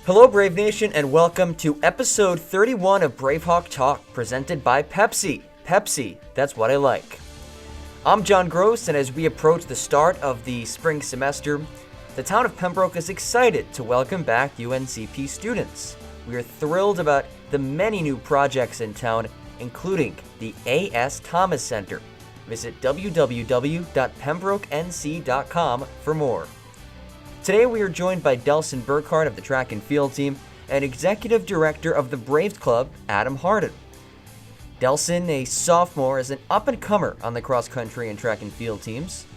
Hello, Brave Nation, and welcome to episode 31 of BraveHawk Talk, presented by Pepsi. Pepsi, that's what I like. I'm John Gross, and as we approach the start of the spring semester, the town of Pembroke is excited to welcome back UNCP students. We are thrilled about the many new projects in town, including the A.S. Thomas Center. Visit www.pembrokenc.com for more. Today we are joined by Delson Burkhart of the track and field team and Executive Director of the Braves Club, Adam Hardin. Delson, a sophomore, is an up-and-comer on the cross-country and track and field teams,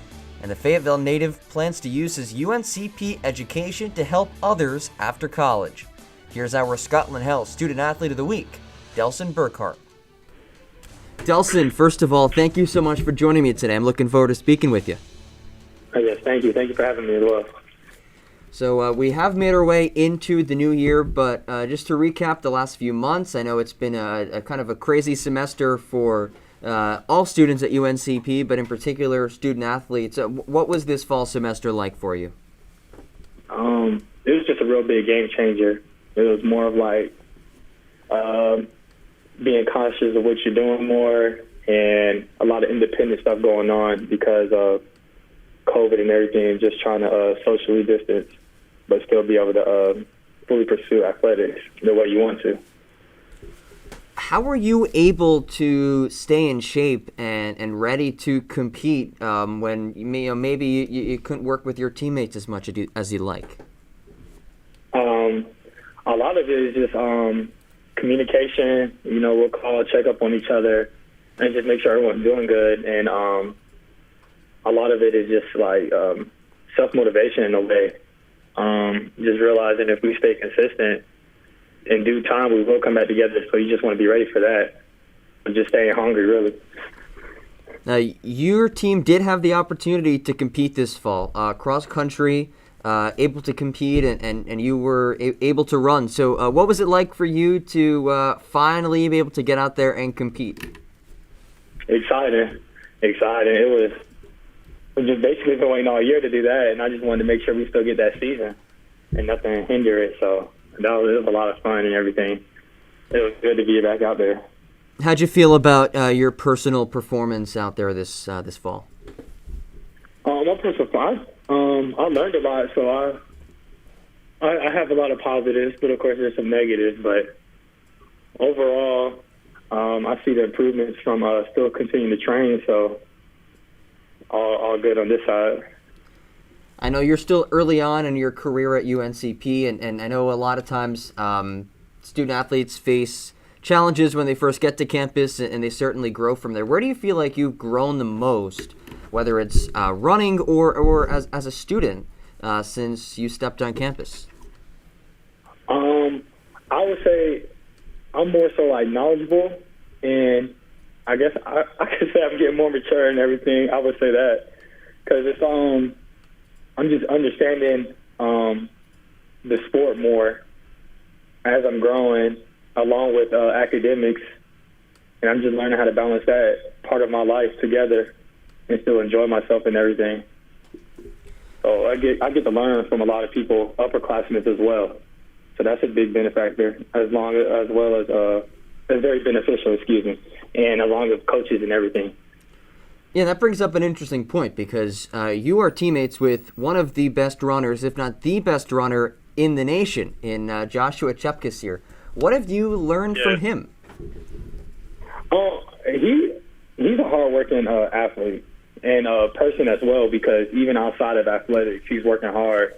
and the Fayetteville native plans to use his UNCP education to help others after college. Here's our Scotland Hell Student Athlete of the Week, Delson Burkhart. Delson, first of all, thank you so much for joining me today. I'm looking forward to speaking with you. Oh, yes, thank you. Thank you for having me as well. So we have made our way into the new year, but just to recap the last few months, I know it's been a kind of a crazy semester for all students at UNCP, but in particular student athletes. What was this fall semester like for you? It was just a real big game changer. It was more of like being conscious of what you're doing more and a lot of independent stuff going on because of COVID and everything, just trying to socially distance, but still be able to fully pursue athletics the way you want to. How were you able to stay in shape and ready to compete when maybe you couldn't work with your teammates as much as you'd like? A lot of it is just communication. We'll call, check up on each other, and just make sure everyone's doing good. And a lot of it is just like self-motivation in a way. Just realizing if we stay consistent, in due time we will come back together. So you just want to be ready for that. And just staying hungry, really. Now, your team did have the opportunity to compete this fall, cross-country, able to compete, and you were able to run. So what was it like for you to finally be able to get out there and compete? Exciting. It was just basically been waiting all year to do that, and I just wanted to make sure we still get that season and nothing hinder it. So it was a lot of fun and everything. It was good to be back out there. How'd you feel about your personal performance out there this fall? My personal fun. I learned a lot, so I have a lot of positives, but of course there's some negatives. But overall, I see the improvements from still continuing to train. So all good on this side. I know you're still early on in your career at UNCP, and I know a lot of times student athletes face challenges when they first get to campus, and they certainly grow from there. Where do you feel like you've grown the most, whether it's running or as a student since you stepped on campus? I would say I'm more so like knowledgeable, and I guess I could say I'm getting more mature and everything. I would say that because it's I'm just understanding the sport more as I'm growing, along with academics, and I'm just learning how to balance that part of my life together and still enjoy myself and everything. So I get to learn from a lot of people, upperclassmen as well. So that's a big benefactor, as well as very beneficial, and along with coaches and everything. Yeah, that brings up an interesting point because you are teammates with one of the best runners, if not the best runner in the nation, in Joshua Chepkisir. What have you learned from him? He's a hard-working athlete and a person as well, because even outside of athletics, he's working hard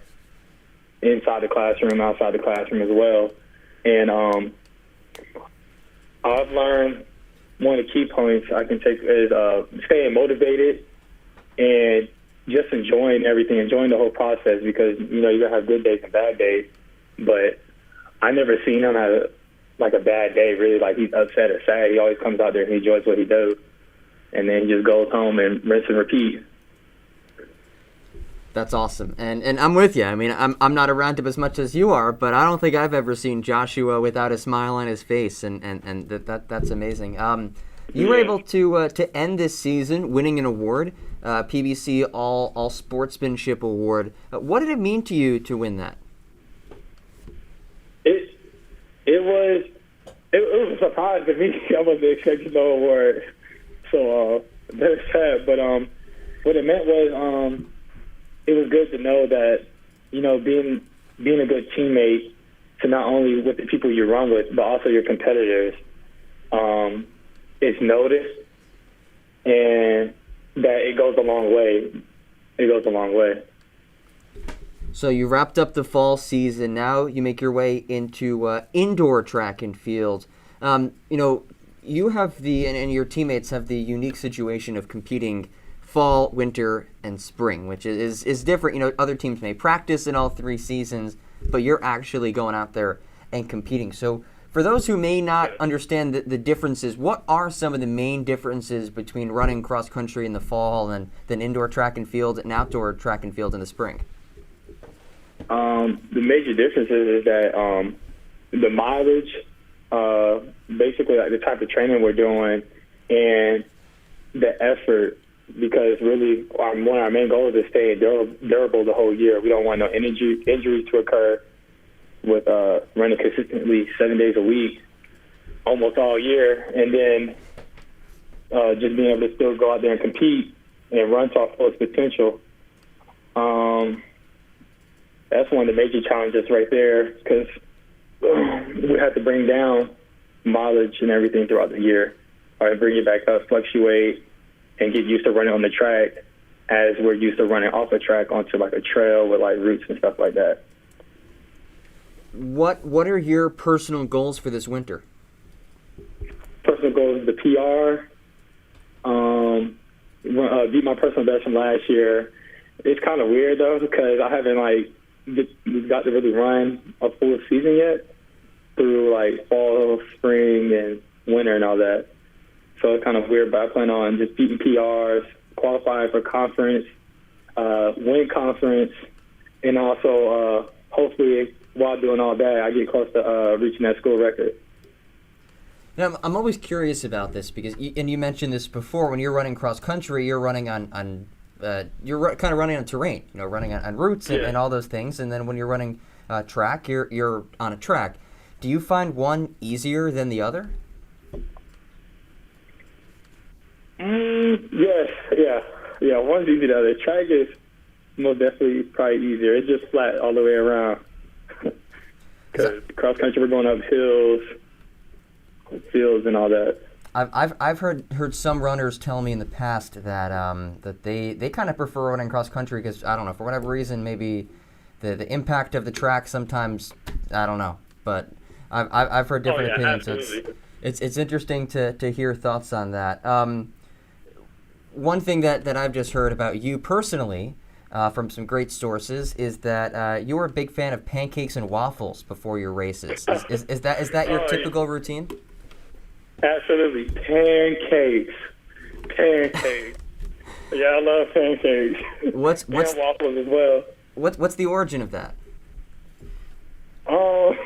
inside the classroom, outside the classroom as well. And I've learned one of the key points I can take is staying motivated and just enjoying everything, enjoying the whole process, because, you're going to have good days and bad days. But I never seen him have like a bad day, really, like he's upset or sad. He always comes out there and he enjoys what he does. And then he just goes home and rinse and repeat. That's awesome, and I'm with you. I mean, I'm not around him as much as you are, but I don't think I've ever seen Joshua without a smile on his face, and that's amazing. You were able to end this season winning an award, PBC All Sportsmanship Award. What did it mean to you to win that? surprise to me. I wasn't expecting no award. So that's sad. But what it meant was it was good to know that, being a good teammate to not only with the people you run with, but also your competitors, is noticed, and that it goes a long way. It goes a long way. So you wrapped up the fall season. Now you make your way into indoor track and field. You have and your teammates have the unique situation of competing fall, winter, and spring, which is different. Other teams may practice in all 3 seasons, but you're actually going out there and competing. So for those who may not understand the differences, what are some of the main differences between running cross country in the fall and then indoor track and field and outdoor track and field in the spring? The major differences is that the mileage, basically like the type of training we're doing, and the effort, because really one of our main goals is staying durable the whole year. We don't want no injuries to occur with running consistently 7 days a week, almost all year, and then just being able to still go out there and compete and run to our fullest potential. That's one of the major challenges right there, because we have to bring down mileage and everything throughout the year, or bring it back up, fluctuate, and get used to running on the track as we're used to running off a track onto like a trail with like routes and stuff like that. What are your personal goals for this winter? Personal goals, the PR, beat my personal best from last year. It's kind of weird though, because I haven't got to really run a full season yet through like fall, spring, and winter and all that. So it's kind of weird, but I plan on just beating PRs, qualifying for conference, win conference, and also hopefully while doing all that, I get close to reaching that school record. Now, I'm always curious about this because, and you mentioned this before, when you're running cross country, you're running on you're kind of running on terrain, running on routes and all those things. And then when you're running track, you're on a track. Do you find one easier than the other? Yes, yeah. One's easier than the other. Track is most definitely probably easier. It's just flat all the way around. Because cross country, we're going up hills, fields, and all that. I've heard some runners tell me in the past that that they kind of prefer running cross country because, I don't know, for whatever reason, maybe the impact of the track sometimes, I don't know, but I've heard different opinions. Absolutely. So it's interesting to hear thoughts on that. One thing that I've just heard about you personally, from some great sources, is that you're a big fan of pancakes and waffles before your races. Is that your typical routine? Absolutely. Pancakes. Yeah, I love pancakes. What's and waffles as well. What's the origin of that? What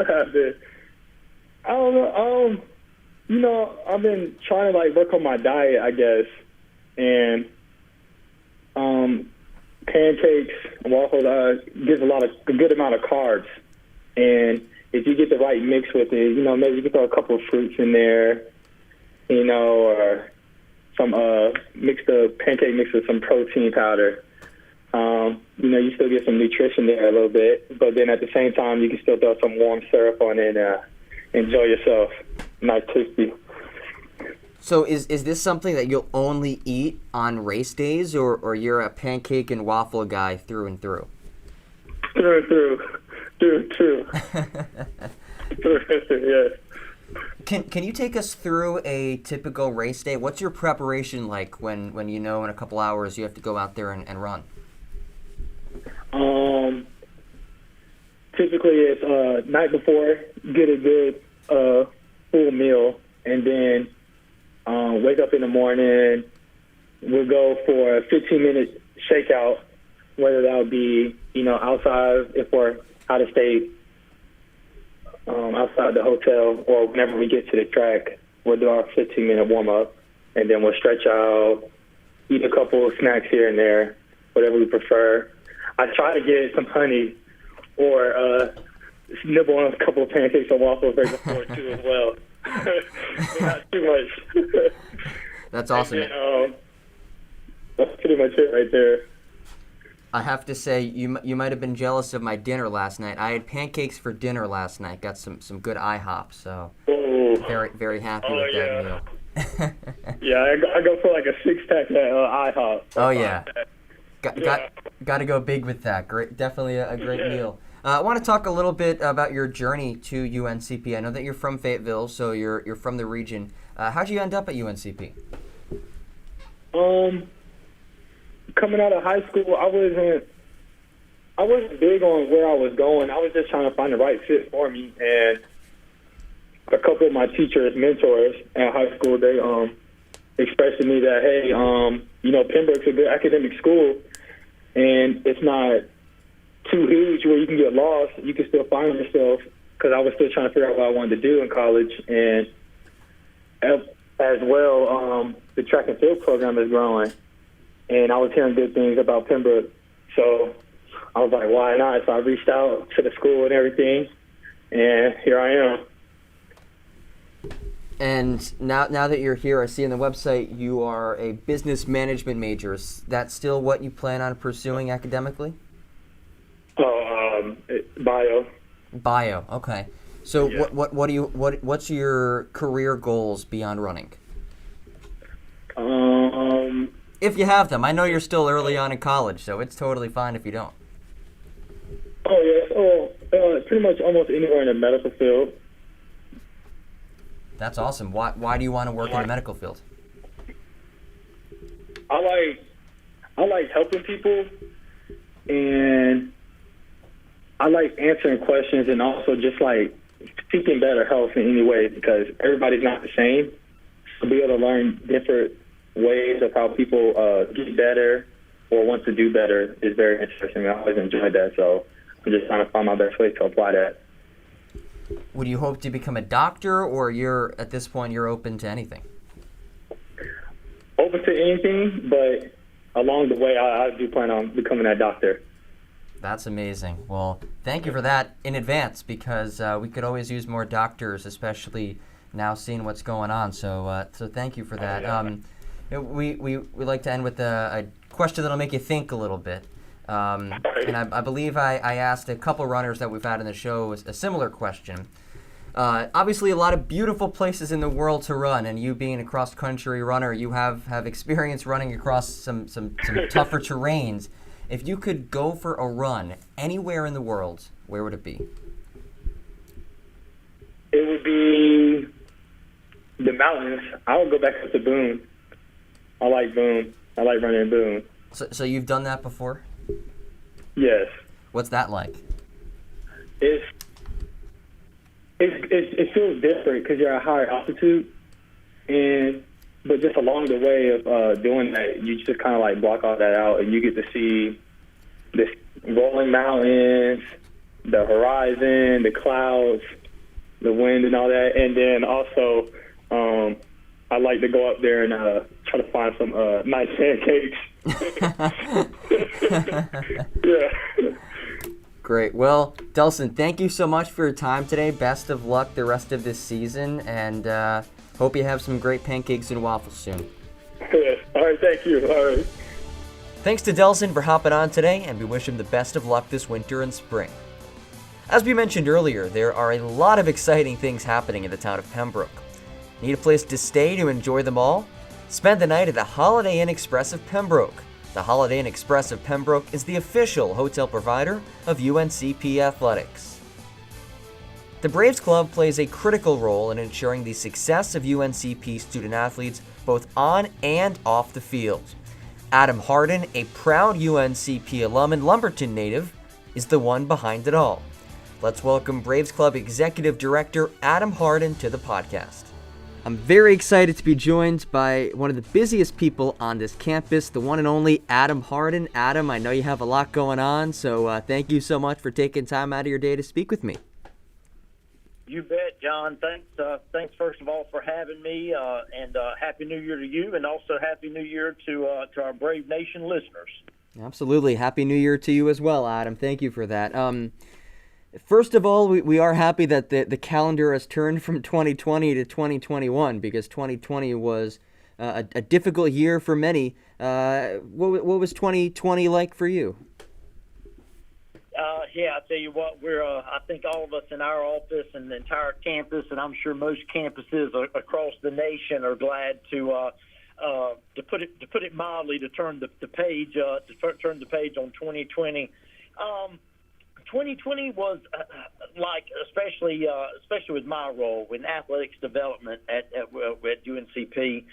happened? I don't know. I've been trying to work on my diet, I guess, and pancakes, waffles gives a good amount of carbs, and if you get the right mix with it, maybe you can throw a couple of fruits in there, or some mix the pancake mix with some protein powder. You still get some nutrition there a little bit, but then at the same time, you can still throw some warm syrup on it and enjoy yourself. Nice, tasty. So is this something that you'll only eat on race days, or you're a pancake and waffle guy through and through? Through. Yes. Can you take us through a typical race day? What's your preparation like when in a couple hours you have to go out there and run? Typically it's night before, get a good full meal, and then wake up in the morning. We'll go for a 15-minute shakeout, whether that would be outside if we're out of state, outside the hotel, or whenever we get to the track, we'll do our 15-minute warm-up, and then we'll stretch out, eat a couple of snacks here and there, whatever we prefer. I try to get some honey or nibble on a couple of pancakes and waffles right before too as well. Not too much. That's awesome. And then, that's pretty much it right there. I have to say, you might have been jealous of my dinner last night. I had pancakes for dinner last night. Got some good IHOP, so very, very happy with that meal. Yeah, I go for like a 6-pack at IHOP. Oh yeah, got to go big with that. Great, definitely a great meal. I want to talk a little bit about your journey to UNCP. I know that you're from Fayetteville, so you're from the region. How'd you end up at UNCP? Coming out of high school, I wasn't big on where I was going. I was just trying to find the right fit for me, and a couple of my teachers, mentors at high school, they expressed to me that, hey, Pembroke's a good academic school, and it's not too huge where you can get lost. You can still find yourself, because I was still trying to figure out what I wanted to do in college, and as well, the track and field program is growing, and I was hearing good things about Pembroke, so I was like, why not? So I reached out to the school and everything, and here I am. And now that you're here, I see on the website you are a business management major. Is that still what you plan on pursuing academically? Bio. Bio, okay. So Yeah. what's your career goals beyond running? If you have them. I know you're still early on in college, so it's totally fine if you don't. Oh yeah, pretty much almost anywhere in the medical field. That's awesome. Why do you want to work in the medical field? I like helping people, and I like answering questions, and also just like seeking better health in any way, because everybody's not the same. To be able to learn different ways of how people get better or want to do better is very interesting. I always enjoyed that, so I'm just trying to find my best way to apply that. Would you hope to become a doctor, or at this point you're open to anything? Open to anything, but along the way I do plan on becoming that doctor. That's amazing. Well, thank you for that in advance, because we could always use more doctors, especially now seeing what's going on. So thank you for that. We like to end with a question that'll make you think a little bit. And I believe I asked a couple runners that we've had in the show a similar question. Obviously, a lot of beautiful places in the world to run, and you being a cross-country runner, you have experience running across some tougher terrains. If you could go for a run anywhere in the world, where would it be? It would be the mountains. I would go back up to Boone. I like Boone. I like running in Boone. So you've done that before? Yes. What's that like? It feels different because you're at higher altitude, but just along the way of doing that, you just kind of like block all that out, and you get to see this rolling mountains, the horizon, the clouds, the wind, and all that. And then also, I like to go up there and try to find some nice pancakes. Yeah. Great. Well, Delson, thank you so much for your time today. Best of luck the rest of this season, and hope you have some great pancakes and waffles soon. All right, thank you. All right. Thanks to Delson for hopping on today, and we wish him the best of luck this winter and spring. As we mentioned earlier, there are a lot of exciting things happening in the town of Pembroke. Need a place to stay to enjoy them all? Spend the night at the Holiday Inn Express of Pembroke. The Holiday Inn Express of Pembroke is the official hotel provider of UNCP athletics. The Braves Club plays a critical role in ensuring the success of UNCP student athletes both on and off the field. Adam Hardin, a proud UNCP alum and Lumberton native, is the one behind it all. Let's welcome Braves Club Executive Director Adam Hardin to the podcast. I'm very excited to be joined by one of the busiest people on this campus, the one and only Adam Hardin. Adam, I know you have a lot going on, so thank you so much for taking time out of your day to speak with me. You bet, John. Thanks first of all for having me, and Happy New Year to you, and also Happy New Year to our Brave Nation listeners. Absolutely. Happy New Year to you as well, Adam. Thank you for that. First of all, we are happy that the calendar has turned from 2020 to 2021 because 2020 was a difficult year for many. What was 2020 like for you? Yeah, I tell you what, I think all of us in our office and the entire campus, and I'm sure most campuses across the nation are glad to put it mildly, to turn the page on 2020. 2020 was like, especially with my role in athletics development at UNCP.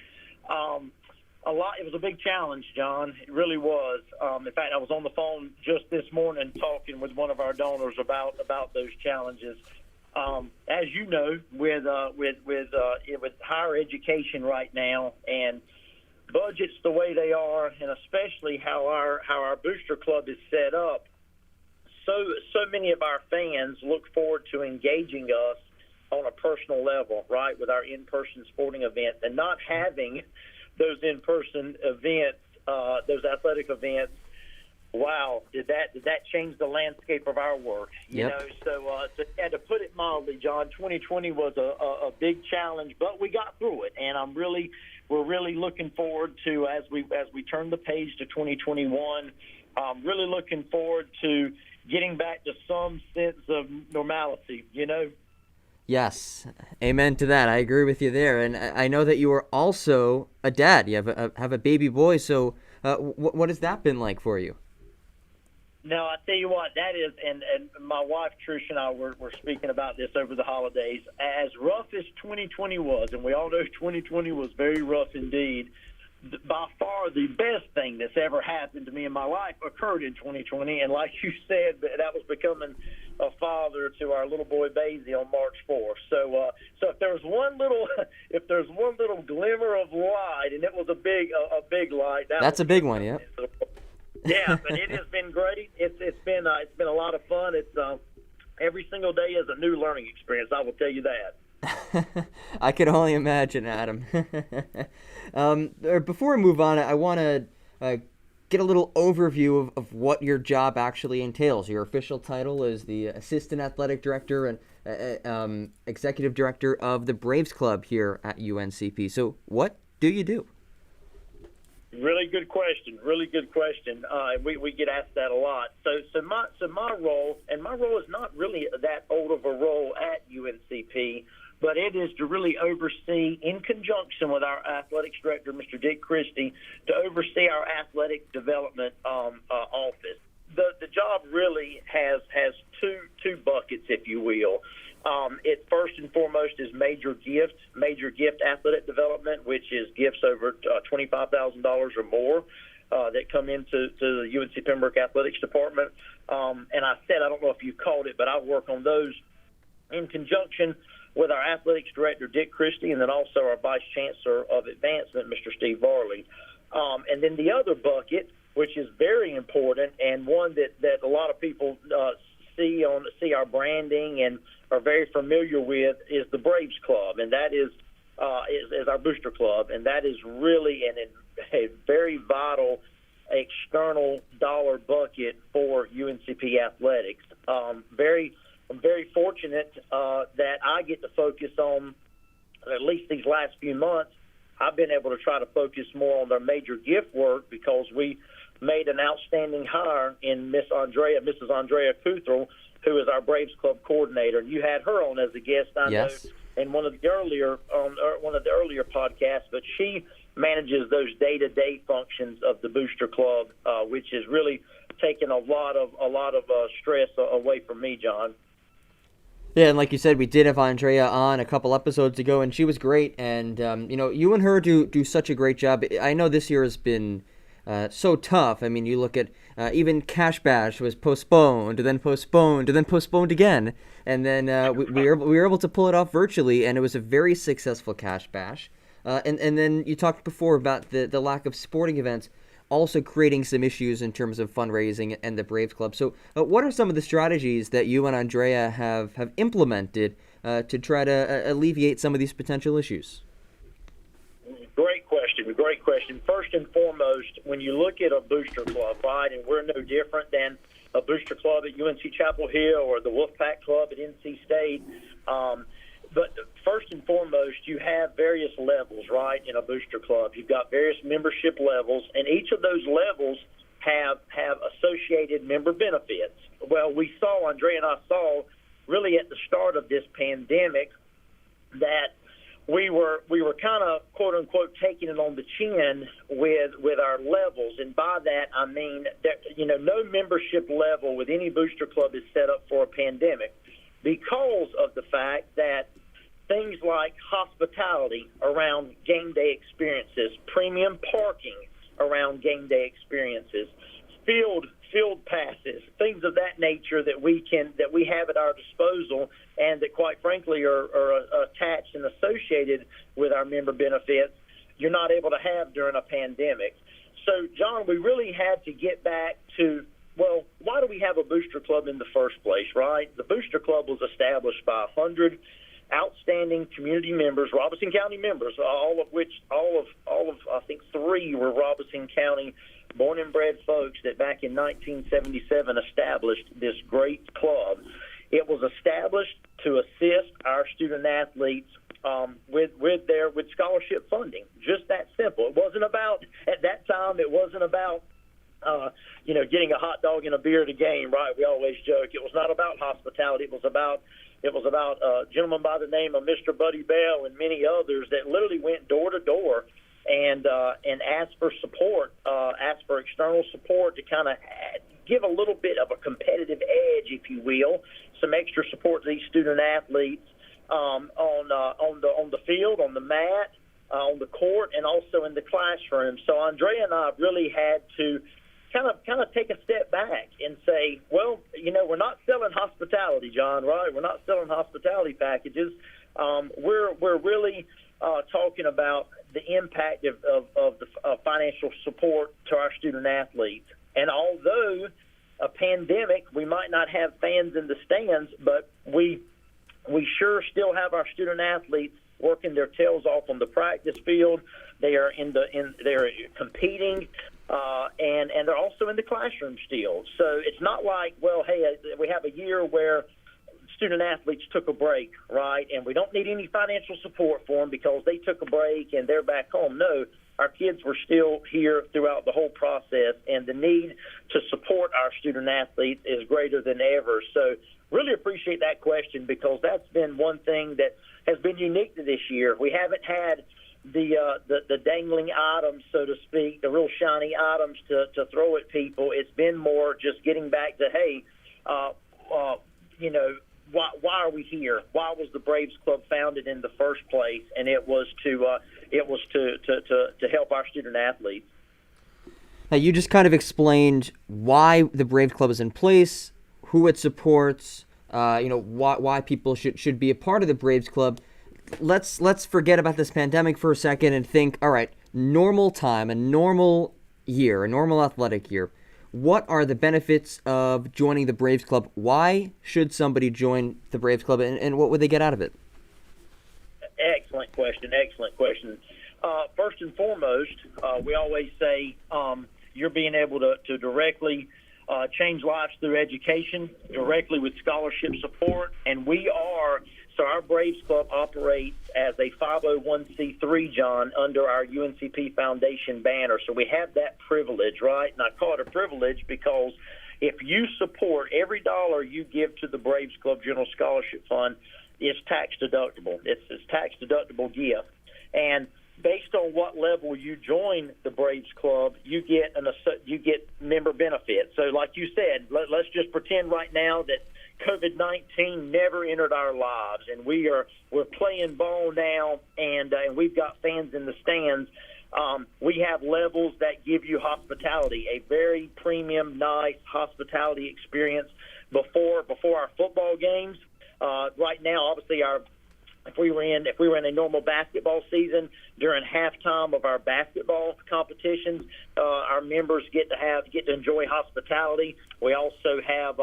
It was a big challenge, John. It really was. In fact, I was on the phone just this morning talking with one of our donors about those challenges. As you know, with higher education right now and budgets the way they are, and especially how our booster club is set up, so many of our fans look forward to engaging us on a personal level, right, with our in-person sporting events, and not having those in-person events, those athletic events. Wow, did that change the landscape of our work? You know, so to put it mildly, John, 2020 was a big challenge, but we got through it, and we're really looking forward to as we turn the page to 2021. Really looking forward to getting back to some sense of normalcy. You know. Yes, amen to that. I agree with you there, and I know that you are also a dad. You have a baby boy. So, what has that been like for you? No, I tell you what, that is, and my wife Trish and I were speaking about this over the holidays. As rough as 2020 was, and we all know 2020 was very rough indeed. By far the best thing that's ever happened to me in my life occurred in 2020, and like you said, that was becoming a father to our little boy Basie on March 4th. So if there's one little glimmer of light, and it was a big light. That's a big one, yeah. Yeah, but it has been great. It's been a lot of fun. It's every single day is a new learning experience. I will tell you that. I can only imagine, Adam. Before we move on, I want to get a little overview of what your job actually entails. Your official title is the Assistant Athletic Director and Executive Director of the Braves Club here at UNCP. So what do you do? Really good question. We get asked that a lot. So my role is not really that old of a role at UNCP, but it is to really oversee, in conjunction with our athletics director, Mr. Dick Christie, to oversee our athletic development office. The job really has two buckets, if you will. It first and foremost is major gift athletic development, which is gifts over $25,000 or more that come into the UNC Pembroke Athletics Department. And I don't know if you caught it, but I work on those in conjunction with our athletics director, Dick Christie, and then also our vice chancellor of advancement, Mr. Steve Varley. And then the other bucket, which is very important and one that a lot of people see our branding and are very familiar with, is the Braves Club, and that is our booster club, and that is really a very vital external dollar bucket for UNCP athletics. I'm very fortunate that I get to focus on, at least these last few months, I've been able to try to focus more on their major gift work, because we made an outstanding hire in Mrs. Andrea Kuthel, who is our Braves Club coordinator. And you had her on as a guest, I know, in one of the earlier podcasts. But she manages those day-to-day functions of the booster club, which has really taken a lot of stress away from me, John. Yeah, and like you said, we did have Andrea on a couple episodes ago, and she was great. And you and her do such a great job. I know this year has been so tough. I mean, you look at even Cash Bash was postponed, and then postponed, and then postponed again, and then we were able to pull it off virtually, and it was a very successful Cash Bash. And then you talked before about the lack of sporting events, also creating some issues in terms of fundraising and the Braves Club. So what are some of the strategies that you and Andrea have implemented to try to alleviate some of these potential issues? Great question. First and foremost, when you look at a booster club, right, and we're no different than a booster club at UNC Chapel Hill or the Wolfpack Club at NC State. But first and foremost, you have various levels, right, in a booster club. You've got various membership levels, and each of those levels have associated member benefits. Well, Andrea and I saw, really at the start of this pandemic, that we were kind of, quote unquote, taking it on the chin with our levels, and by that I mean that no membership level with any booster club is set up for a pandemic, because of the fact that things like hospitality around game day experiences, premium parking around game day experiences, field passes, things of that nature that we have at our disposal, and that quite frankly are attached and associated with our member benefits, you're not able to have during a pandemic. So, John, we really had to get back to, well, why do we have a booster club in the first place, right? The booster club was established by 100 outstanding community members, Robeson County members, all of I think 3 were Robeson County born and bred folks that back in 1977 established this great club. It was established to assist our student athletes with scholarship funding. Just that simple. It wasn't about, at that time, it wasn't about getting a hot dog and a beer at a game, right? We always joke. It was not about hospitality. It was about a gentleman by the name of Mr. Buddy Bell and many others that literally went door to door and asked for support, asked for external support to kind of give a little bit of a competitive edge, if you will, some extra support to these student athletes on the field, on the mat, on the court, and also in the classroom. So Andrea and I really had to kind of take a step back and say, well, we're not selling hospitality, John, right? We're not selling hospitality packages. We're really talking about the impact of the financial support to our student athletes. And although a pandemic, we might not have fans in the stands, but we sure still have our student athletes working their tails off on the practice field. They are they're competing, and they're also in the classroom still. So it's not like, well, hey, we have a year where student athletes took a break, right? And we don't need any financial support for them because they took a break and they're back home. No, our kids were still here throughout the whole process, and the need to support our student athletes is greater than ever. So really appreciate that question, because that's been one thing that has been unique to this year. We haven't had the dangling items, so to speak, the real shiny items to throw at people. It's been more just getting back to, hey, why are we here? Why was the Braves Club founded in the first place? And it was to help our student athletes. Now, you just kind of explained why the Braves Club is in place, who it supports, why people should be a part of the Braves Club. Let's forget about this pandemic for a second and think, all right, normal time, a normal year, a normal athletic year. What are the benefits of joining the Braves Club? Why should somebody join the Braves Club, and what would they get out of it? Excellent question. First and foremost, we always say you're being able to directly change lives through education, directly with scholarship support, and so our Braves Club operates as a 501c3, John, under our UNCP Foundation banner. So we have that privilege, right? And I call it a privilege because if you support every dollar you give to the Braves Club General Scholarship Fund, it's tax deductible. It's tax deductible gift. And based on what level you join the Braves Club, you get member benefits. So like you said, let's just pretend right now that COVID-19 never entered our lives, and we're playing ball now, and we've got fans in the stands. We have levels that give you hospitality, a very premium, nice hospitality experience before our football games. Right now, obviously, our if we were in a normal basketball season, during halftime of our basketball competitions, our members get to enjoy hospitality. We also have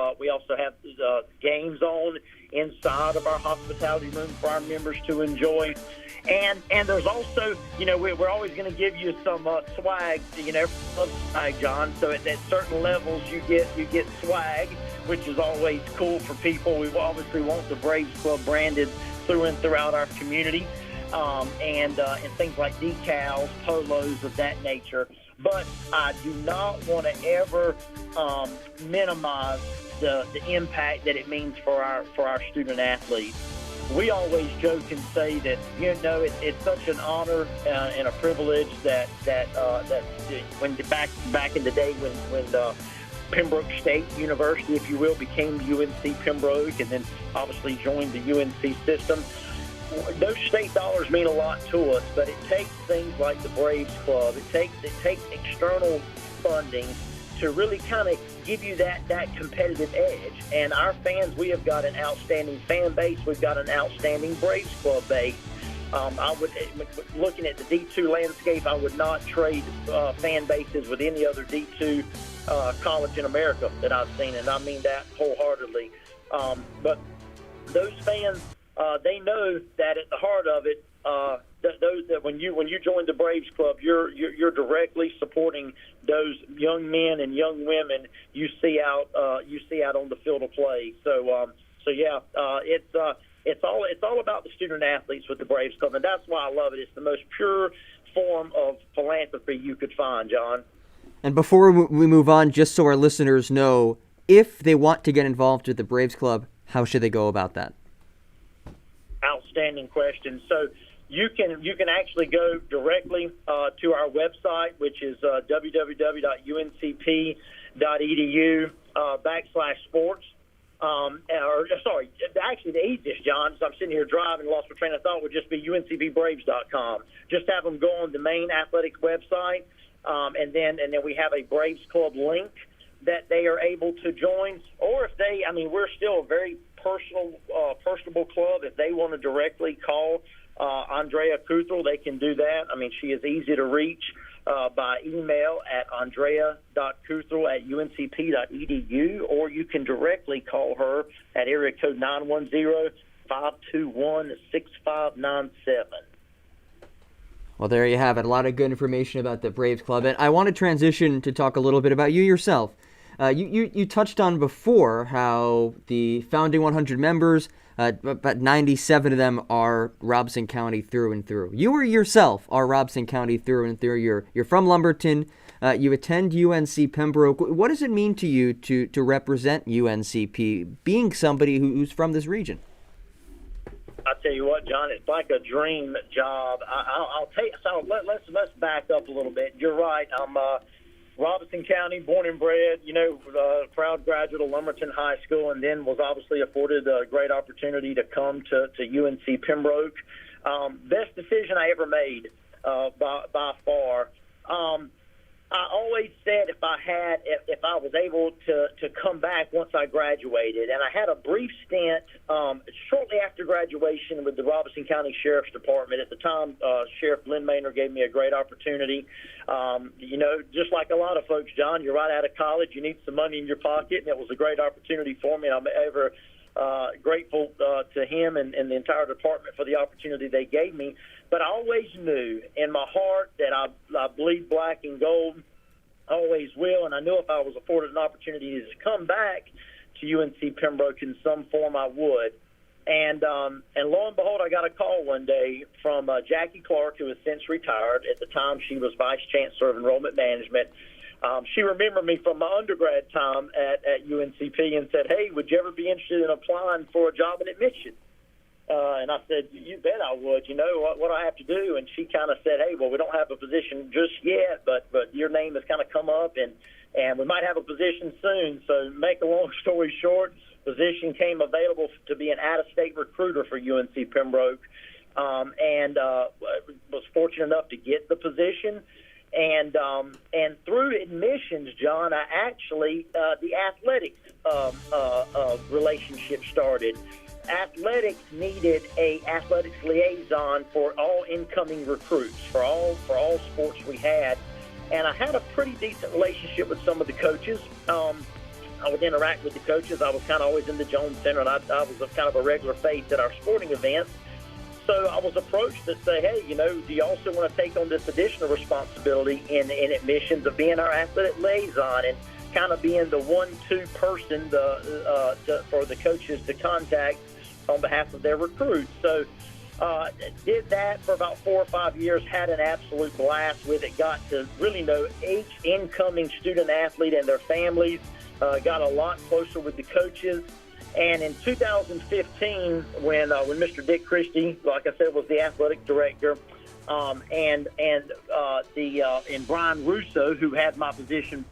games on inside of our hospitality room for our members to enjoy. And there's also, we're always going to give you some swag, swag, John. So at certain levels, you get swag, which is always cool for people. We obviously want the Braves Club branded through and throughout our community, and things like decals, polos of that nature. But I do not want to ever minimize the impact that it means for our student athletes. We always joke and say that it's such an honor and a privilege that when back in the day when Pembroke State University, if you will, became UNC Pembroke, and then obviously joined the UNC system. Those state dollars mean a lot to us, but it takes things like the Braves Club. It takes external funding to really kind of give you that competitive edge. And our fans, we have got an outstanding fan base. We've got an outstanding Braves Club base. Looking at the D2 landscape, I would not trade fan bases with any other D2 college in America that I've seen, and I mean that wholeheartedly. But those fans, they know that at the heart of it, that when you join the Braves Club, you're directly supporting those young men and young women you see out on the field of play. It's all about the student athletes with the Braves Club, and that's why I love it. It's the most pure form of philanthropy you could find, John. And before we move on, just so our listeners know, if they want to get involved with the Braves Club, how should they go about that? Outstanding question. So you can actually go directly to our website, which is www.uncp.edu/sports. Actually the easiest, John, so I'm sitting here driving, lost my train of thought, would just be uncpbraves.com. Just have them go on the main athletics website, and then we have a Braves Club link that they are able to join. Or if we're still a very personable club. If they want to directly call Andrea Kuthel, they can do that. She is easy to reach by email at andrea.kuthel@uncp.edu, or you can directly call her at area code 910-521-6597. Well, there you have it. A lot of good information about the Braves Club. And I want to transition to talk a little bit about you yourself. You touched on before how the founding 100 members, about 97 of them are Robeson County through and through. You yourself are Robeson County through and through. You're from Lumberton. You attend UNC Pembroke. What does it mean to you to represent UNCP, being somebody who's from this region? I'll tell you what, John, it's like a dream job. I'll tell you. So let's back up a little bit. You're right. I'm Robeson County, born and bred, proud graduate of Lumberton High School, and then was obviously afforded a great opportunity to come to UNC Pembroke. Best decision I ever made by far. I always said if I was able to come back once I graduated, and I had a brief stint shortly after graduation with the Robeson County Sheriff's Department. At the time, Sheriff Lynn Maynor gave me a great opportunity. Just like a lot of folks, John, you're right out of college, you need some money in your pocket, and it was a great opportunity for me, and I'm ever grateful to him and the entire department for the opportunity they gave me. But I always knew in my heart that I bleed black and gold, always will, and I knew if I was afforded an opportunity to come back to UNC Pembroke in some form, I would. And lo and behold, I got a call one day from Jackie Clark, who has since retired. At the time, she was Vice Chancellor of Enrollment Management. She remembered me from my undergrad time at UNCP and said, "Hey, would you ever be interested in applying for a job in admissions?" And I said, "You bet I would. What do I have to do?" And she kind of said, "Hey, well, we don't have a position just yet, but your name has kind of come up, and we might have a position soon." So make a long story short, position came available to be an out-of-state recruiter for UNC Pembroke, and was fortunate enough to get the position. And through admissions, John, I actually the athletics relationship started. Athletics needed a athletics liaison for all incoming recruits for all sports we had, and I had a pretty decent relationship with some of the coaches. I would interact with the coaches. I was kind of always in the Jones Center, and I was kind of a regular face at our sporting events. So I was approached to say, hey, do you also want to take on this additional responsibility in admissions of being our athletic liaison and kind of being the 1-2 person for the coaches to contact on behalf of their recruits. So did that for about 4 or 5 years, had an absolute blast with it, got to really know each incoming student athlete and their families, got a lot closer with the coaches. And in 2015, when Mr. Dick Christie, like I said, was the athletic director, and Brian Russo, who had my position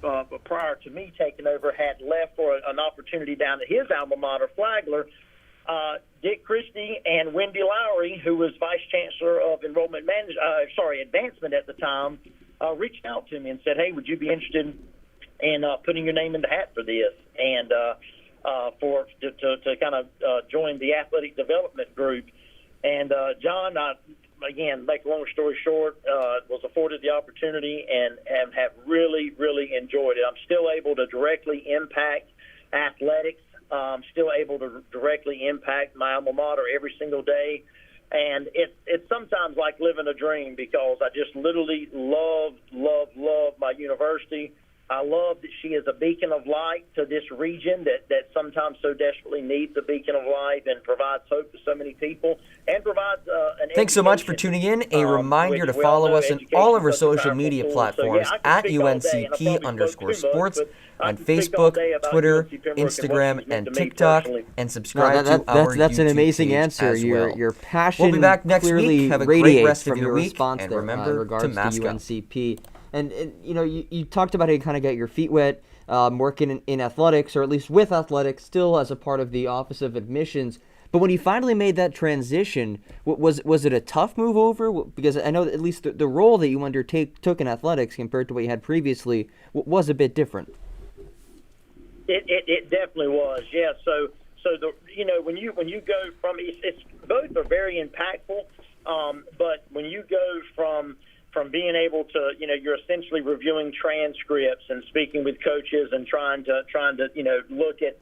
prior to me taking over, had left for an opportunity down at his alma mater, Flagler. Dick Christie and Wendy Lowry, who was vice chancellor of advancement at the time, reached out to me and said, "Hey, would you be interested in putting your name in the hat for this?" And to kind of join the athletic development group. And John, again, make a long story short, was afforded the opportunity and have really, really enjoyed it. I'm still able to directly impact athletics. I'm still able to directly impact my alma mater every single day. And it's sometimes like living a dream because I just literally love my university. I love that she is a beacon of light to this region that sometimes so desperately needs a beacon of light and provides hope to so many people and provides an Thanks so much for tuning in. A reminder to follow us on all of our social media platforms at UNCP_sports on Facebook, Twitter, Instagram, and TikTok, and subscribe to our That's an YouTube amazing page answer. as well. Your passion We'll be back next clearly week. Have a great radiates rest of from your your week, response and there, remember in regards to mask up. UNCP. And you talked about how you kind of get your feet wet working in athletics, or at least with athletics, still as a part of the Office of Admissions. But when you finally made that transition, was it a tough move over? Because I know that at least the role that you took in athletics compared to what you had previously was a bit different. It definitely was, yeah. So when you go from it's both are very impactful, but when you go from being able to, you're essentially reviewing transcripts and speaking with coaches and trying to look at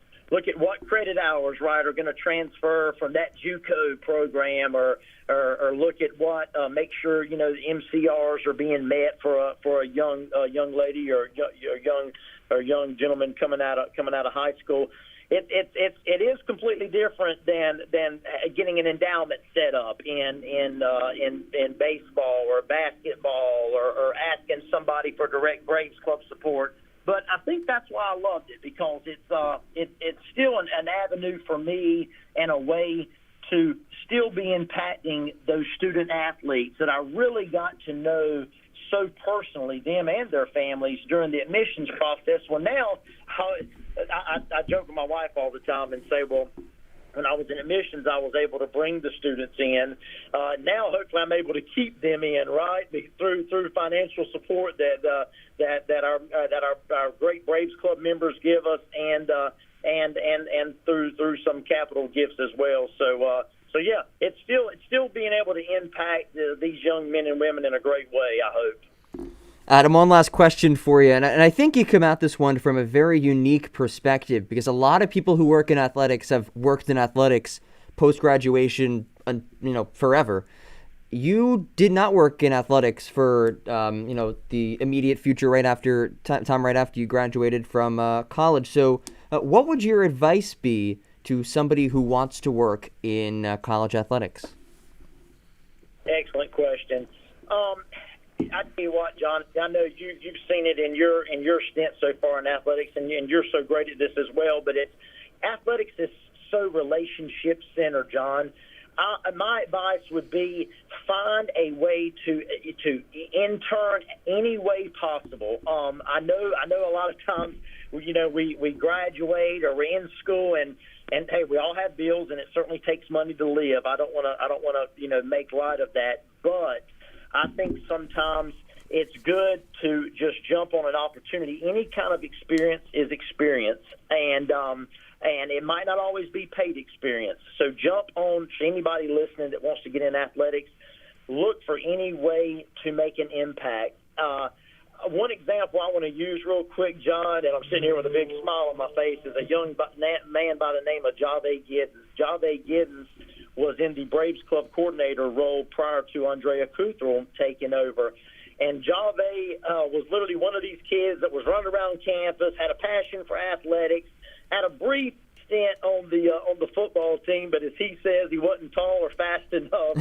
what credit hours, right, are going to transfer from that JUCO program, or look at what make sure the MCRs are being met for a young lady or young gentleman coming out of high school. It is completely different than getting an endowment set up in baseball or basketball or asking somebody for direct Braves Club support. But I think that's why I loved it, because it's still an avenue for me and a way to still be impacting those student athletes that I really got to know so personally, them and their families, during the admissions process. Well, now I joke with my wife all the time and say, well, when I was in admissions, I was able to bring the students in. Now, hopefully, I'm able to keep them in, right, through financial support that our great Braves Club members give us, and through some capital gifts as well. So yeah, it's still being able to impact these young men and women in a great way, I hope. Adam, one last question for you, and I think you come at this one from a very unique perspective, because a lot of people who work in athletics have worked in athletics post-graduation, forever. You did not work in athletics for, the immediate future right after you graduated from college. So what would your advice be to somebody who wants to work in college athletics? Excellent question. I tell you what, John, I know you've seen it in your stint so far in athletics, and you're so great at this as well. But athletics is so relationship centered, John. My advice would be find a way to intern any way possible. I know a lot of times, we graduate or we're in school and hey, we all have bills, and it certainly takes money to live. I don't want to make light of that, but I think sometimes it's good to just jump on an opportunity. Any kind of experience is experience, and it might not always be paid experience. So jump on. Anybody listening that wants to get in athletics, look for any way to make an impact. One example I want to use real quick, John, and I'm sitting here with a big smile on my face, is a young man by the name of Jave Giddens. Jave Giddens was in the Braves Club coordinator role prior to Andrea Kuthrell taking over. And Jave was literally one of these kids that was running around campus, had a passion for athletics, had a brief stint on the football team, but as he says, he wasn't tall or fast enough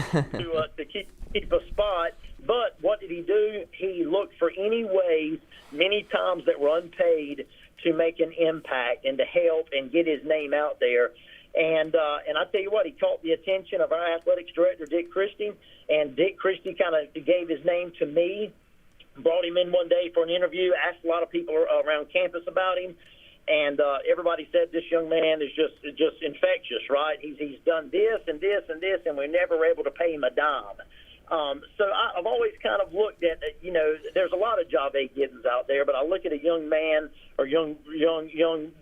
to keep a spot. But what did he do? He looked for any ways, many times that were unpaid, to make an impact and to help and get his name out there. And I tell you what, he caught the attention of our athletics director, Dick Christie, and Dick Christie kind of gave his name to me, brought him in one day for an interview, asked a lot of people around campus about him, and everybody said this young man is just infectious, right? He's done this and this and this, and we never were able to pay him a dime. So I've always kind of looked at, there's a lot of Jave Giddens out there, but I look at a young man or young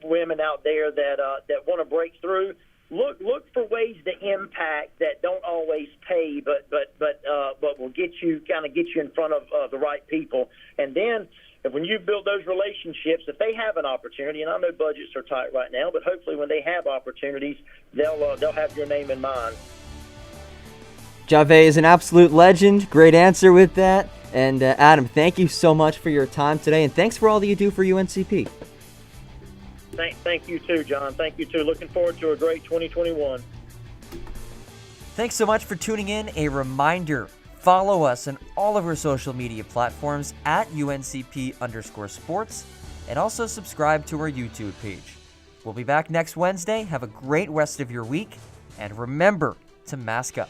women out there that want to break through. Look for ways to impact that don't always pay, but will get you in front of the right people. And then when you build those relationships, if they have an opportunity, and I know budgets are tight right now, but hopefully when they have opportunities, they'll have your name in mind. Jave is an absolute legend. Great answer with that. And Adam, thank you so much for your time today, and thanks for all that you do for UNCP. Thank you too, John. Thank you too. Looking forward to a great 2021. Thanks so much for tuning in. A reminder, follow us on all of our social media platforms at UNCP_sports, and also subscribe to our YouTube page. We'll be back next Wednesday. Have a great rest of your week, and remember to mask up.